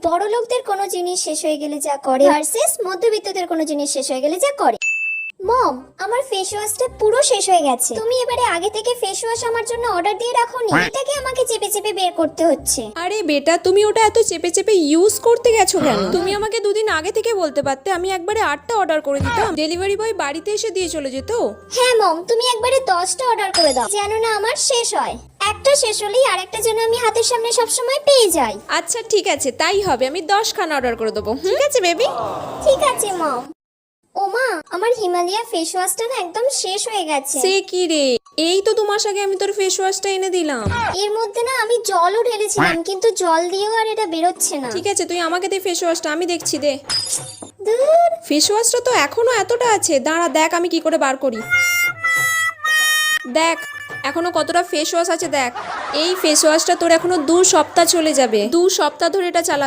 বড়লোকদের কোনো জিনিস শেষ হয়ে গেলে যা করে ভার্সেস মধ্যবিত্তদের কোনো জিনিস শেষ হয়ে গেলে যা করে। মম, আমার ফেস ওয়াশটা পুরো শেষ হয়ে গেছে। তুমি এবারে আগে থেকে ফেস ওয়াশ আমার জন্য অর্ডার দিয়ে রাখোনি, এটাকে আমাকে চেপে চেপে বের করতে হচ্ছে। আরে বেটা, তুমি ওটা এত চেপে চেপে ইউজ করতে গেছো কেন? তুমি আমাকে দুদিন আগে থেকে বলতে পারতে, আমি একবারে 8টা অর্ডার করে দিতাম, ডেলিভারি বয় বাড়িতে এসে দিয়ে চলে যেত। হ্যাঁ মম, তুমি একবারে 10টা অর্ডার করে দাও যেন না আমার শেষ হয়। একটা শেষ হলেই আরেকটা যেন আমি হাতের সামনে সবসময় পেয়ে যাই। আচ্ছা ঠিক আছে, তাই হবে, আমি 10 খানা অর্ডার করে দেবো। ঠিক আছে বেবি। ঠিক আছে মম। ওমা, আমার হিমালয়া ফেস ওয়াশটা না একদম শেষ হয়ে গেছে। সে কি রে, এই তো 2 মাস আগে আমি তোর ফেস ওয়াশটা এনে দিলাম। এর মধ্যে না আমি জলও ঢেলেছিলাম, কিন্তু জল দিয়েও আর এটা বেরোচ্ছে না। ঠিক আছে, তুই আমাকে দে ফেস ওয়াশটা, আমি দেখছি, দে। দূর। ফেস ওয়াশটা তো এখনো এতটা আছে, দাঁড়া দেখ আমি কি করে বার করি। দেখ এখনো কতটা ফেস ওয়াশ আছে, দেখ। এই ফেস ওয়াশটা তোর এখনো 2 সপ্তাহ চলে যাবে, 2 সপ্তাহ ধরে এটা চালাবে।